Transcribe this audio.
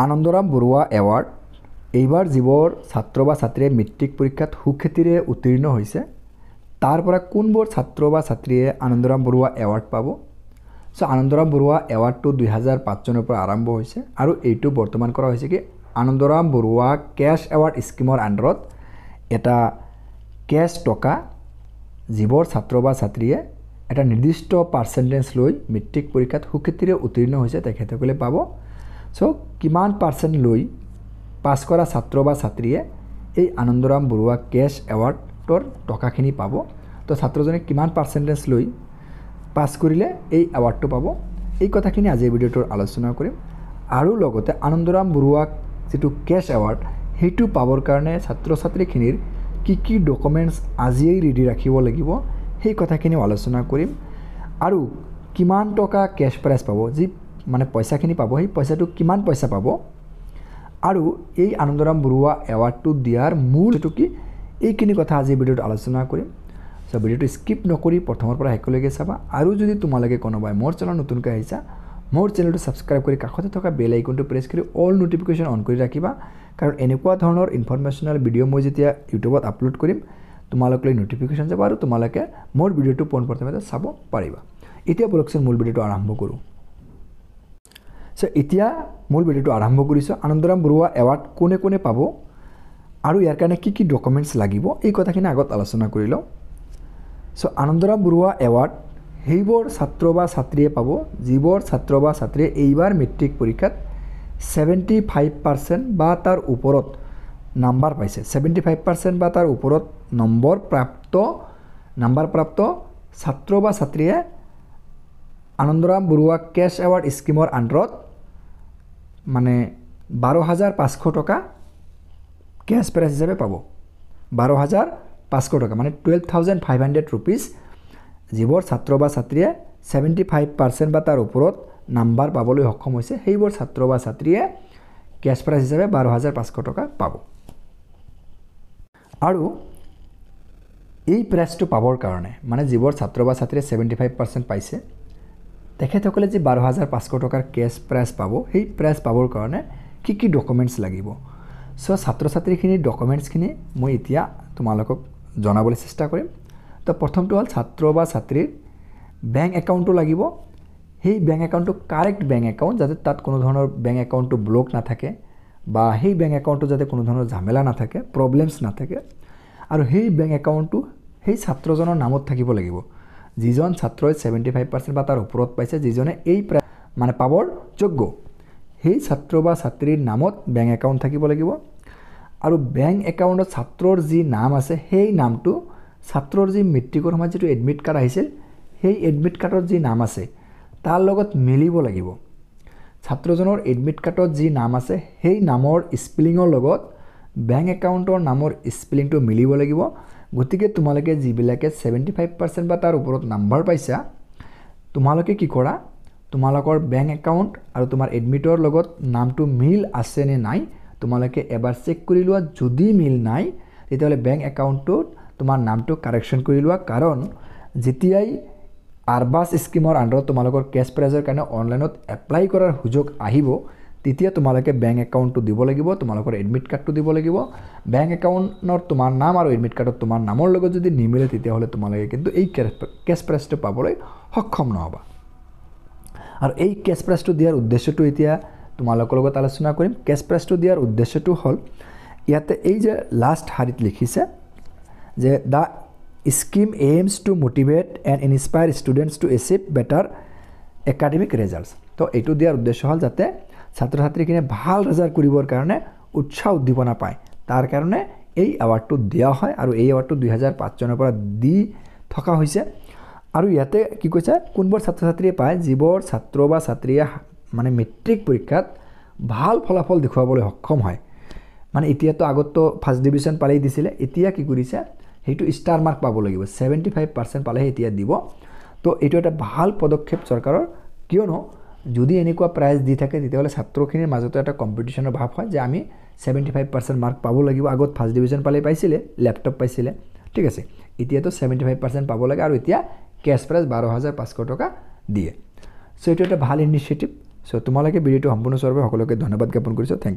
Anandaram Barua award এইবাৰ যিবোৰ ছাত্ৰ বা ছাত্ৰীয়ে মেট্ৰিক পৰীক্ষাত সুখ্যাতিৰে উত্তীৰ্ণ হৈছে তাৰ পৰা কোনবোৰ ছাত্ৰ বা ছাত্ৰীয়ে আনন্দৰাম বৰুৱা এৱাৰ্ড পাব। সো আনন্দৰাম বৰুৱা এৱাৰ্ডটো 2005 চনৰ পৰা আৰম্ভ হৈছে আৰু এইটো বৰ্তমান কৰা হৈছে কি আনন্দৰাম বৰুৱা কেশ এৱাৰ্ড স্কিমৰ আণ্ডাৰত এটা কেশ টকা যিবোৰ ছাত্ৰ বা ছাত্ৰীয়ে এটা নিৰ্দিষ্ট পাৰ্চেণ্টেজ লৈ মেট্ৰিক পৰীক্ষাত সুখ্যাতিৰে উত্তীৰ্ণ হৈছে তেখেতসকলে পাব। সো কিমান পাৰ্চেণ্ট লৈ পাছ কৰা ছাত্ৰ বা ছাত্ৰীয়ে এই আনন্দৰাম বৰুৱা কেশ এৱাৰ্ডৰ টকাখিনি পাব। তো ছাত্ৰজনে কিমান পাৰ্চেণ্টেজ লৈ পাছ কৰিলে এই এৱাৰ্ডটো পাব, এই কথাখিনি আজিৰ ভিডিঅ'টোৰ আলোচনা কৰিম। আৰু লগতে আনন্দৰাম বৰুৱা যিটো কেশ এৱাৰ্ড সেইটো পাবৰ কাৰণে ছাত্ৰ ছাত্ৰীখিনিৰ কি ডকুমেণ্টছ আজিয়েই ৰেডি ৰাখিব লাগিব সেই কথাখিনিও আলোচনা কৰিম। আৰু কিমান টকা কেশ প্ৰাইজ পাব, যি মানে পইচাখিনি পাব সেই পইচাটো কিমান পইচা পাব, আৰু এই আনন্দৰাম বৰুৱা এৱাৰ্ডটো দিয়াৰ মূল এইটো কি এইখিনি কথা আজি ভিডিঅ'ত আলোচনা কৰিম। সো ভিডিঅ'টো স্কিপ নকৰি প্ৰথমৰ পৰা শেষলৈকে চাবা। আৰু যদি তোমালোকে কোনোবাই মোৰ চেনেল নতুনকৈ আহিছা মোৰ চেনেলটো ছাবস্ক্ৰাইব কৰি কাষতে থকা বেল আইকনটো প্ৰেছ কৰি অল নটিফিকেশ্যন অন কৰি ৰাখিবা, কাৰণ এনেকুৱা ধৰণৰ ইনফৰমেশ্যনেল ভিডিঅ' মই যেতিয়া ইউটিউবত আপলোড কৰিম তোমালোকলৈ নটিফিকেশ্যন যাব আৰু তোমালোকে মোৰ ভিডিঅ'টো পোনপ্ৰথমে চাব পাৰিবা। এতিয়া বলকচোন মূল ভিডিঅ'টো আৰম্ভ কৰোঁ। সো এতিয়া মূল ভিডিঅ'টো আৰম্ভ কৰিছোঁ। আনন্দৰাম বৰুৱা এৱাৰ্ড কোনে কোনে পাব আৰু ইয়াৰ কাৰণে কি ডকুমেণ্টছ লাগিব এই কথাখিনি আগত আলোচনা কৰি লওঁ। সো আনন্দৰাম বৰুৱা এৱাৰ্ড সেইবোৰ ছাত্ৰ বা ছাত্ৰীয়ে পাব যিবোৰ ছাত্ৰ বা ছাত্ৰীয়ে এইবাৰ মেট্ৰিক পৰীক্ষাত 75% বা তাৰ ওপৰত নাম্বাৰ পাইছে। 75% বা তাৰ ওপৰত নম্বৰ প্ৰাপ্ত ছাত্ৰ বা ছাত্ৰীয়ে আনন্দৰাম বৰুৱা কেশ এৱাৰ্ড স্কিমৰ আণ্ডাৰত মানে 12,500 টকা কেশ প্ৰাইজ হিচাপে পাব। 12,500 টকা মানে 12,500 ৰুপিজ যিবোৰ ছাত্ৰ বা ছাত্ৰীয়ে 75% বা তাৰ ওপৰত নাম্বাৰ পাবলৈ সক্ষম হৈছে সেইবোৰ ছাত্ৰ বা ছাত্ৰীয়ে কেশ প্ৰাইজ হিচাপে 12,500 টকা পাব। আৰু এই প্ৰাইজটো পাবৰ কাৰণে মানে যিবোৰ ছাত্ৰ বা ছাত্ৰীয়ে 75% পাইছে তেখেতসকলে যি 12,500 টকাৰ কেশ প্ৰাইজ পাব সেই প্ৰাইজ পাবৰ কাৰণে কি ডকুমেণ্টছ লাগিব। সো ছাত্ৰ ছাত্ৰীখিনিৰ ডকুমেণ্টছখিনি মই এতিয়া তোমালোকক জনাবলৈ চেষ্টা কৰিম। তো প্ৰথমটো হ'ল ছাত্ৰ বা ছাত্ৰীৰ বেংক একাউণ্টটো লাগিব। সেই বেংক একাউণ্টটো কাৰেক্ট বেংক একাউণ্ট, যাতে তাত কোনো ধৰণৰ বেংক একাউণ্টটো ব্লক নাথাকে বা সেই বেংক একাউণ্টটো যাতে কোনো ধৰণৰ ঝামেলা নাথাকে, প্ৰব্লেমছ নাথাকে। আৰু সেই বেংক একাউণ্টটো সেই ছাত্ৰজনৰ নামত থাকিব লাগিব, যিজন ছাত্ৰই 75% বা তাৰ ওপৰত পাইছে, যিজনে এই মানে পাবৰ যোগ্য সেই ছাত্ৰ বা ছাত্ৰীৰ নামত বেংক একাউণ্ট থাকিব লাগিব। আৰু বেংক একাউণ্টত ছাত্ৰৰ যি নাম আছে সেই নামটো ছাত্ৰৰ যি মেট্ৰিকৰ সময়ত যিটো এডমিট কাৰ্ড আহিছিল সেই এডমিট কাৰ্ডত যি নাম আছে তাৰ লগত মিলিব লাগিব। ছাত্ৰজনৰ এডমিট কাৰ্ডত যি নাম আছে সেই নামৰ স্পেলিঙৰ লগত বেংক একাউণ্টৰ নামৰ স্পেলিংটো মিলিব লাগিব। গতিকে তোমালোকে যিবিলাকে 75% বা তাৰ ওপৰত নাম্বাৰ পাইছা তোমালোকে কি কৰা, তোমালোকৰ বেংক একাউণ্ট আৰু তোমাৰ এডমিটৰ লগত নামটো মিল আছে নে নাই তোমালোকে এবাৰ চেক কৰি লোৱা। যদি মিল নাই তেতিয়াহ'লে বেংক একাউণ্টটোত তোমাৰ নামটো কাৰেকশ্যন কৰি লোৱা, কাৰণ যেতিয়াই আৰবাছ স্কিমৰ আণ্ডাৰত তোমালোকৰ কেশ প্ৰাইজৰ কাৰণে অনলাইনত এপ্লাই কৰাৰ সুযোগ আহিব তেতিয়া তোমালোকে বেংক একাউণ্টটো দিব লাগিব, তোমালোকৰ এডমিট কাৰ্ডটো দিব লাগিব। বেংক একাউণ্টত তোমাৰ নাম আৰু এডমিট কাৰ্ডত তোমাৰ নামৰ লগত যদি নিমিলে তেতিয়াহ'লে তোমালোকে কিন্তু এই কেশ প্ৰাইজটো পাবলৈ সক্ষম নহ'বা। আৰু এই কেশ প্ৰাইজটো দিয়াৰ উদ্দেশ্যটো এতিয়া তোমালোকৰ লগত আলোচনা কৰিম। কেশ প্ৰাইজটো দিয়াৰ উদ্দেশ্যটো হ'ল ইয়াতে এই যে লাষ্ট শাৰীত লিখিছে যে the scheme aims to motivate and inspire students to achieve better academic results. তো এইটো দিয়াৰ উদ্দেশ্য হ'ল যাতে ছাত্ৰ ছাত্ৰীখিনিয়ে ভাল ৰেজাল্ট কৰিবৰ কাৰণে উৎসাহ উদ্দীপনা পায়, তাৰ কাৰণে এই এৱাৰ্ডটো দিয়া হয়। আৰু এই এৱাৰ্ডটো 2005 চনৰ পৰা দি থকা হৈছে। আৰু ইয়াতে কি কৈছে কোনবোৰ ছাত্ৰ ছাত্ৰীয়ে পায়, যিবোৰ ছাত্ৰ বা ছাত্ৰীয়ে মানে মেট্ৰিক পৰীক্ষাত ভাল ফলাফল দেখুৱাবলৈ সক্ষম হয়। মানে এতিয়াতো আগততো ফাৰ্ষ্ট ডিভিজন পালেই দিছিলে, এতিয়া কি কৰিছে সেইটো ষ্টাৰ মাৰ্ক পাব লাগিব, 75% পালেহে এতিয়া দিব। তো এইটো এটা ভাল পদক্ষেপ চৰকাৰৰ, কিয়নো যদি এনেকুৱা প্ৰাইজ দি থাকে তেতিয়াহ'লে ছাত্ৰখিনিৰ মাজতো এটা কম্পিটিশ্যনৰ ভাৱ হয় যে আমি 75% মাৰ্ক পাব লাগিব। আগত ফাৰ্ষ্ট ডিভিজন পালেই পাইছিলে, লেপটপ পাইছিলে, ঠিক আছে। এতিয়াতো 75% পাব লাগে আৰু এতিয়া কেশ প্ৰাইজ 12,500 টকা দিয়ে। সো এইটো এটা ভাল ইনিচিয়েটিভ, চ' তোমালোকে ভিডিঅ'টো সম্পূৰ্ণ চোৱাৰ বাবে সকলোকে ধন্যবাদ জ্ঞাপন কৰিছোঁ। থেংক